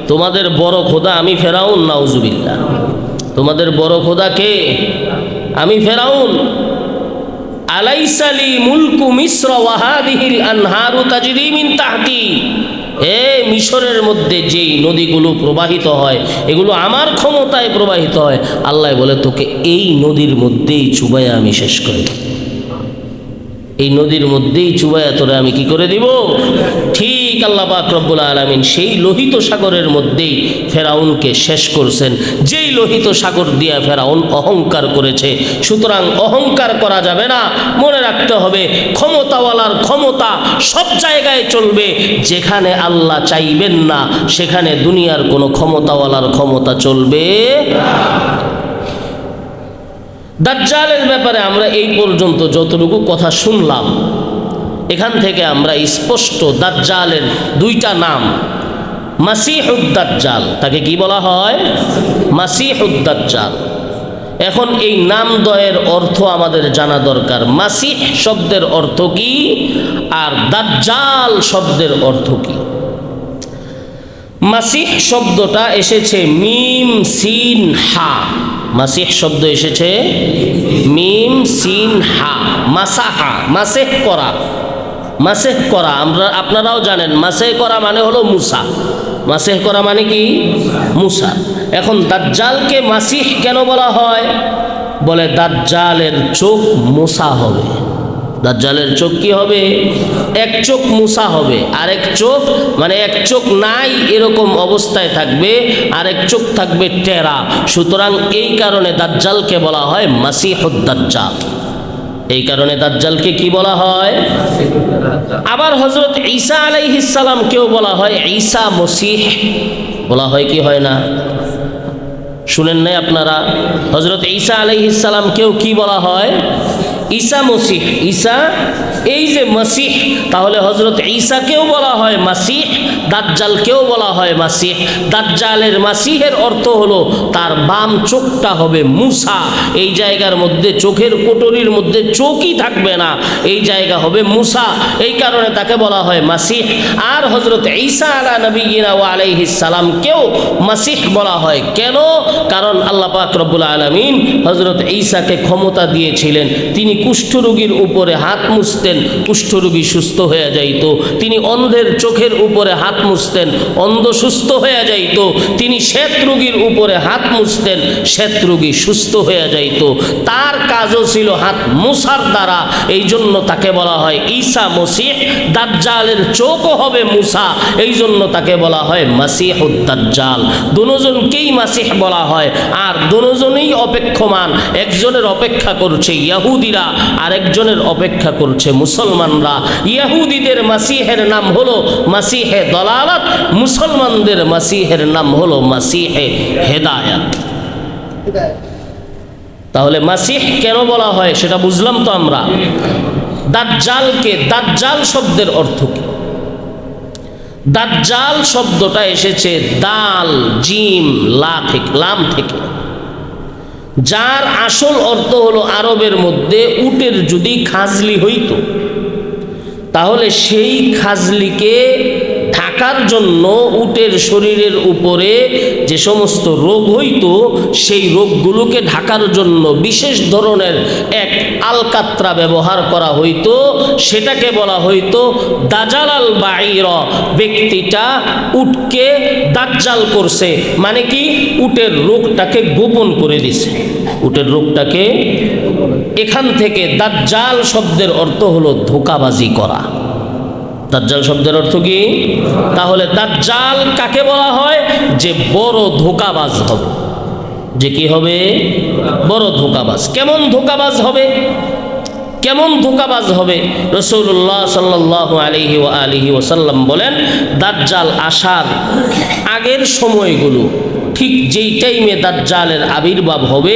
তোমাদের বড় খোদা আমি ফেরাউন, নাউজুবিল্লাহ। তোমাদের বড় খোদা কে? আমি ফেরাউন। আলাইসা লি মুলকু মিসর ওয়া হাদিহিল আনহারু তাজরি মিন তাহতি, এ মিশরের মধ্যে যেই নদীগুলো প্রবাহিত হয় এগুলো আমার ক্ষমতায় প্রবাহিত হয়। আল্লাহ বলে তোকে এই নদীর মধ্যেই চুবাইয়া আমি শেষ করে দেব, এই নদীর মধ্যেই চুবাইয়া তোরে আমি কি করে দিব। ঠিক আল্লাহ পাক রব্বুল আলামিন সেই লোহিত সাগরের মধ্যেই ফেরাউনকে শেষ করছেন, যেই লোহিত সাগর দিয়া ফেরাউন অহংকার করেছে। সুতরাং অহংকার করা যাবে না, মনে রাখতে হবে ক্ষমতাওয়ালার ক্ষমতা সব জায়গায় চলবে, যেখানে আল্লাহ চাইবেন না সেখানে দুনিয়ার কোনো ক্ষমতাওয়ালার ক্ষমতা চলবে। দাজ্জালের ব্যাপারে আমরা এই পর্যন্ত যতটুকু কথা শুনলাম, এখান থেকে আমরা স্পষ্ট দাজ্জালের দুইটা নাম, মাসিহুদ দাজ্জাল, তাকে কি বলা হয়? মাসিহুদ দাজ্জাল। এখন এই নামদ্বয়ের অর্থ আমাদের জানা দরকার। মাসিহ শব্দের অর্থ কি আর দাজ্জাল শব্দের অর্থ কি? মাসিহ শব্দটা এসেছে মিম সিন হা, মাসিহ শব্দ এসেছে মিম সিন হা, মাসাহা, মাসেহ করা, মাসেহ করা। আপনারাও জানেন মাসেহ করা মানে হলো মুসা, মাসেহ করা মানে কি? মুসা। এখন দাজ্জালকে মাসিহ কেন বলা হয়? বলে দাজ্জালের চোখ মুসা হবে। দাজ্জালের চোখ কি হবে? এক চোখ মুসা হবে, আরেক চোখ মানে এক চোখ নাই এরকম অবস্থায় থাকবে, আরেক চোখ থাকবে টেরা। সুতরাং এই কারণে দাজ্জালকে বলা হয় মাসিহুদ দাজ্জাল। এই কারণে দাজ্জালকে কি বলা হয়? আবার হযরত ঈসা আলাইহিস সালামকেও বলা হয় ঈসা মসিহ, বলা হয় কি হয় না? শুনেন নাই আপনারা? হযরত ঈসা আলাইহিস সালামকেও কি বলা হয়? ঈসা মসিহ। ঈসা এই যে মসিহ, তাহলে হযরত ঈসাকেও বলা হয় মাসিহ, দাজ্জালকেও বলা হয় মাসিহ। দাজ্জালের মাসিহের অর্থ হলো তার বাম চোখটা হবে মুসা, এই জায়গার মধ্যে চোখের কোটরির মধ্যে চোখই থাকবে না, এই জায়গা হবে মুসা, এই কারণে তাকে বলা হয় মাসিহ। আর হযরত ঈসা আলা নবিয়িনা ওয়া আলাইহিস সালামকেও মাসিহ বলা হয়। কেন? কারণ আল্লাহ পাক রব্বুল আলামিন হযরত ঈসাকে ক্ষমতা দিয়েছিলেন, তিনি কুষ্ঠরোগীর উপরে হাত মুছতেন, কুষ্ঠরোগী সুস্থ হয়ে যাইত। তিনি অন্ধের চোখের উপরে হাত মুছতেন, অন্ধ সুস্থ হয়ে যাইত। তিনি শ্বেত রোগীর উপরে হাত মুছতেন, শ্বেত রোগী সুস্থ হয়ে যাইত। তার কাজও ছিল হাত মুছার দ্বারা, এই জন্য তাকে বলা হয় ঈসা মসিহ। দাজ্জালের চোখও হবে মুসা, এই জন্য তাকে বলা হয় মাসিহুদ দাজ্জাল। দুজনকেই মাসিহ বলা হয়, আর দুজনেই অপেক্ষমান। একজনের অপেক্ষা করছে ইহুদিরা, আরেকজনের অপেক্ষা করছে মুসলমানরা। ইহুদিদের মাসিহের নাম হলো মাসিহে দলালাত, মুসলমানদের মাসিহের নাম হলো মাসিহে হেদায়াত। তাহলে মাসিহ কেন বলা হয় সেটা বুঝলাম তো আমরা। দাজ্জালকে, দাজ্জাল শব্দের অর্থ কি? দাজ্জাল শব্দটা এসেছে দাল জিম লা থেকে, লাম থেকে, যার আসল অর্থ হলো আরবের মধ্যে উটের যদি খাজলি হইত, তাহলে সেই খাজলিকে ঢাকার জন্য উটের শরীরের উপরে যে সমস্ত রোগ হইত, সেই রোগগুলোকে ঢাকার জন্য বিশেষ ধরনের এক আলকাত্রা ব্যবহার করা হইতো, সেটাকে বলা হইতো দাজালাল বাঈর। ব্যক্তিটা উটকে দাজ্জাল করছে, মানে কি উটের রোগটাকে গোপন করে দিছে, উটের রোগটাকে। এখান থেকে দাজ্জাল শব্দের অর্থ হলো ধোঁকাবাজি করা। দাজ্জাল শব্দের অর্থ কি? তাহলে দাজ্জাল কাকে বলা হয়? যে বড় ধোঁকাবাজ হবে, যে কি হবে? বড় ধোঁকাবাজ। কেমন ধোঁকাবাজ হবে? কেমন ধোঁকাবাজ হবে? রাসূলুল্লাহ সাল্লাল্লাহু আলাইহি ওয়া আলিহি ওয়াসাল্লাম বলেন, দাজ্জাল আসার আগের সময়গুলো, ঠিক যেই টাইমে দাজ্জালের আবির্ভাব হবে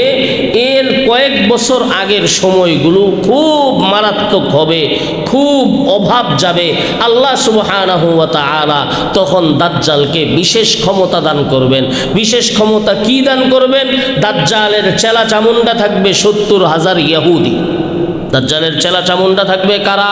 এর কয়েক বছর আগের সময়গুলো খুব মারাত্মক হবে, খুব অভাব যাবে। আল্লাহ সুবহানাহু ওয়া তাআলা তখন দাজ্জালকে বিশেষ ক্ষমতা দান করবেন। বিশেষ ক্ষমতা কি দান করবেন? দাজ্জালের চেলা চামুন্ডা থাকবে 70,000 ইহুদি। দাজ্জালের চেলা চামুন্ডা থাকবে কারা?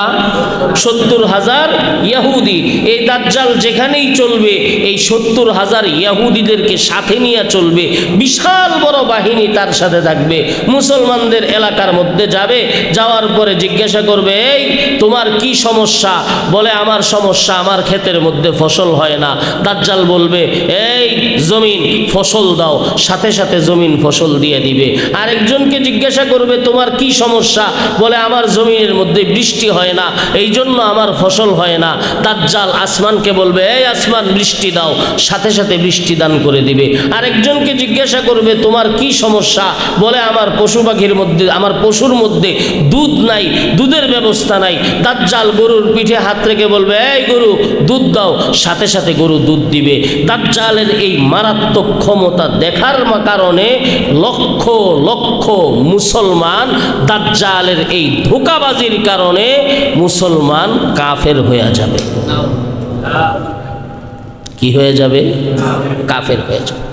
70,000 ইহুদি। এই দাজ্জাল যেখানেই চলবে এই 70,000 ইহুদিদেরকে সাথে নিয়ে চলবে, বিশাল বড় বাহিনী তার সাথে থাকবে। মুসলমানদের এলাকার মধ্যে যাবে, যাওয়ার পরে জিজ্ঞাসা করবে, এই তোমার কি সমস্যা? বলে আমার সমস্যা, আমার ক্ষেতের মধ্যে ফসল হয় না। দাজ্জাল বলবে, এই জমিন ফসল দাও, সাথে সাথে জমিন ফসল দিয়ে দিবে। আরেকজনকে জিজ্ঞাসা করবে, তোমার কি সমস্যা? বলে আমার জমিনের মধ্যে বৃষ্টি হয় না, এই জন্য আমার ফসল হয় না। দাজ্জাল আসমানকে বলবে, এই আসমান বৃষ্টি দাও, সাথে সাথে বৃষ্টি দান করে দিবে। আরেকজনকে জিজ্ঞাসা করবে, তোমার কি সমস্যা? বলে আমার পশু পাখির মধ্যে, আমার পশুর মধ্যে দুধ নাই, দুধের ব্যবস্থা নাই। দাজ্জাল গরুর পিঠে হাত রেখে বলবে, এই গরু দুধ দাও, সাথে সাথে গরু দুধ দিবে। দাজ্জালের এই মারাত্মক ক্ষমতা দেখার কারণে লক্ষ লক্ষ মুসলমান দাজ্জালের এই ধোঁকাবাজির কারণে মুসলমান কাফের হয়ে যাবে। কি হয়ে যাবে? কাফের হয়ে যাবে।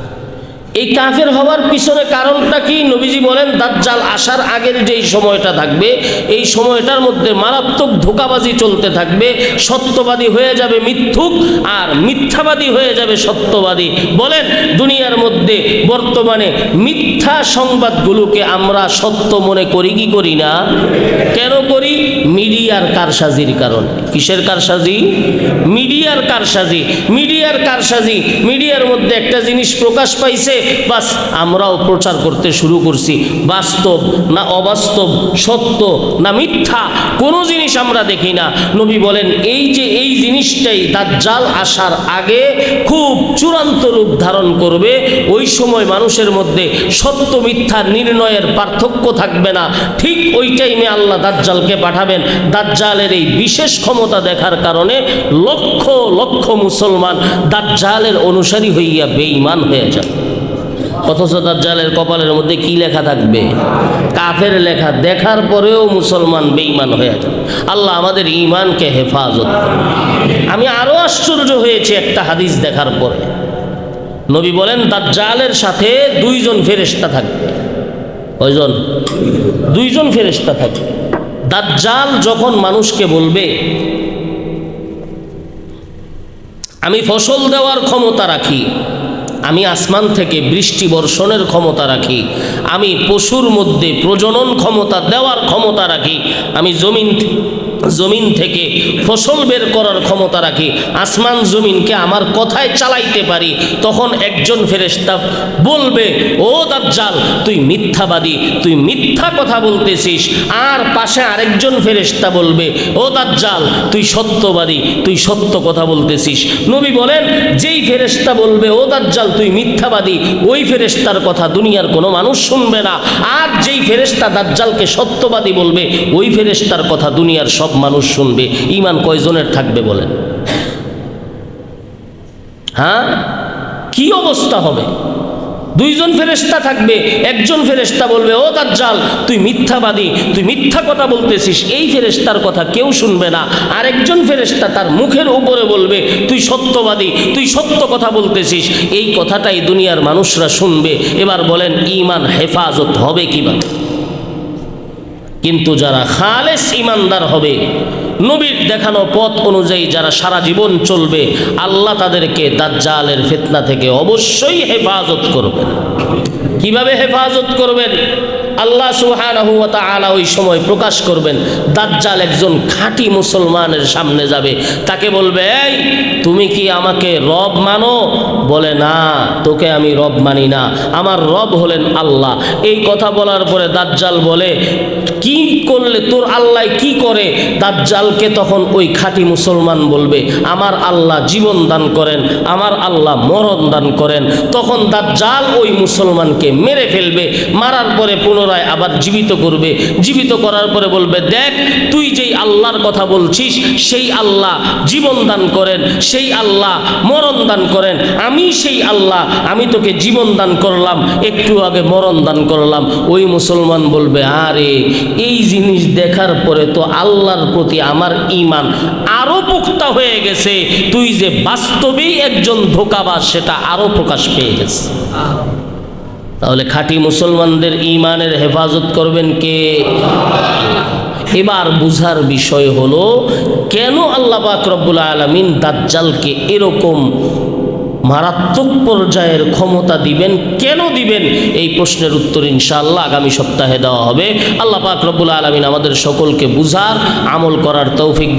এই কাফের হওয়ার পিছনে কারণটা কি? নবীজি বলেন, দাজ্জাল আসার আগের যেই সময়টা থাকবে এই সময়টার মধ্যে মারাত্মক ধোঁকাবাজি চলতে থাকবে। সত্যবাদী হয়ে যাবে মিথ্যুক, আর মিথ্যাবাদী হয়ে যাবে সত্যবাদী। বলেন, দুনিয়ার মধ্যে বর্তমানে মিথ্যা সংবাদগুলোকে আমরা সত্য মনে করি কি করি না? কেন করি? মিডিয়ার কারসাজির কারণে। কিসের কারসাজি? মিডিয়ার কারসাজি। মিডিয়ার কারসাজি, মিডিয়ার মধ্যে একটা জিনিস প্রকাশ পাইছে, বাস আমরাও প্রচার করতে শুরু করছি। বাস্তব না অবাস্তব, সত্য না মিথ্যা, কোনো জিনিস আমরা দেখি না। নবী বলেন, এই যে এই জিনিসটাই দাজ্জাল আসার আগে খুব চূড়ান্ত রূপ ধারণ করবে। ওই সময় মানুষের মধ্যে সত্য মিথ্যা নির্ণয়ের পার্থক্য থাকবে না। ঠিক ওই টাইমে আল্লাহ দাজ্জালকে পাঠাবেন। দাজ্জালের এই বিশেষ ক্ষমতা দেখার কারণে লক্ষ লক্ষ মুসলমান দাজ্জালের অনুসারী হইয়া বেঈমান হয়ে যাবে। অথচ দাজ্জালের কপালের মধ্যে কি লেখা থাকবে? কাফের লেখা। দেখার পরেও মুসলমান বেঈমান হয়ে যাবে। আল্লাহ আমাদের ঈমানকে হেফাজত করে। আমি আরো আশ্চর্য হয়েছি একটা হাদিস দেখার পরে। নবী বলেন, দাজ্জালের সাথে 2 জন ফেরেশতা থাকবে। কয়জন? 2 জন ফেরেশতা থাকবে। দাজ্জাল যখন মানুষকে বলবে, আমি ফসল দেওয়ার ক্ষমতা রাখি, আমি আসমান থেকে বৃষ্টি বর্ষণের ক্ষমতা রাখি, আমি পশুর মধ্যে প্রজনন ক্ষমতা দেওয়ার ক্ষমতা রাখি, আমি জমিন থেকে ফসল বের করার ক্ষমতা রাখি, আসমান জমিনকে আমার কথায় চালাইতে পারি, তখন একজন ফেরেশতা বলবে, ও দাজ্জাল তুই মিথ্যাবাদী, তুই মিথ্যা কথা বলতেছিস। আর পাশে আরেকজন ফেরেশতা বলবে, ও দাজ্জাল তুই সত্যবাদী, তুই সত্য কথা বলতেছিস। নবী বলেন, যেই ফেরেশতা বলবে ও দাজ্জাল তুই মিথ্যাবাদী, ওই ফেরেশতার কথা দুনিয়ার কোনো মানুষ শুনবে না। আর যেই ফেরেশতা দাজ্জালকে সত্যবাদী বলবে, ওই ফেরেশতার কথা দুনিয়ার সব মানুষ শুনবে। ঈমান কয়জনের থাকবে বলেন? হ্যাঁ, কি অবস্থা হবে? 2 জন ফেরেশতা থাকবে। একজন ফেরেশতা বলবে, ও দাজ্জাল তুই মিথ্যাবাদী, তুই মিথ্যা কথা বলতেছিস, এই ফেরেশতার কথা কেউ শুনবে না। আর একজন ফেরেশতা তার মুখের উপরে বলবে, তুই সত্যবাদী, তুই সত্য কথা বলতেছিস, এই কথাটাই দুনিয়ার মানুষরা শুনবে। এবার বলেন, ঈমান হেফাজত হবে কিভাবে? কিন্তু যারা খালেস ঈমানদার হবে, নবীর দেখানো পথ অনুযায়ী যারা সারা জীবন চলবে, আল্লাহ তাদেরকে দাজ্জালের ফিতনা থেকে অবশ্যই হেফাজত করবেন। কিভাবে হেফাজত করবেন? আল্লাহ সুবহানাহু ওয়া তাআলা ওই সময় প্রকাশ করবেন। দাজ্জাল একজন খাঁটি মুসলমানের সামনে যাবে, তাকে বলবে, এই তুমি কি আমাকে রব মানো? বলে, না, তোকে আমি রব মানি না, আমার রব হলেন আল্লাহ। এই কথা বলার পরে দাজ্জাল বলে, কি করলে তোর আল্লাহ কি করে? দাজ্জালকে তখন ওই খাঁটি মুসলমান বলবে, আমার আল্লাহ জীবন দান করেন, আমার আল্লাহ মরণ দান করেন। তখন দাজ্জাল ওই মুসলমানকে মেরে ফেলবে। মারার পরে পুনরায় পুনরায় আবার জীবিত করবে। জীবিত করার পরে বলবে, দেখ তুই যেই আল্লাহর কথা বলছিস সেই আল্লাহ জীবন দান করেন, সেই আল্লাহ মরণ দান করেন। আমি সেই আল্লাহ, আমি তোকে জীবন দান করলাম, একটু আগে মরণ দান করলাম। ওই মুসলমান বলবে, আরে এই জিনিস দেখার পরে তো আল্লাহর প্রতি আমার ঈমান আরো পুক্তা হয়ে গেছে। তুই যে বাস্তবেই একজন ধোঁকাবাজ সেটা আরো প্রকাশ পেয়ে গেছে। তাহলে খাঁটি মুসলমানদের ঈমানের হেফাজত করবেন কে? এবার বুঝার বিষয় হলো, কেন আল্লাহ পাক রব্বুল আলামিন দাজ্জালকে এরকম মারাত্মক পর্যায়ের ক্ষমতা দিবেন, কেন দিবেন? এই প্রশ্নের উত্তর ইনশাআল্লাহ আগামী সপ্তাহে দেওয়া হবে। আল্লাহ পাক রব্বুল আলামিন আমাদের সকলকে বুঝার, আমল করার তৌফিক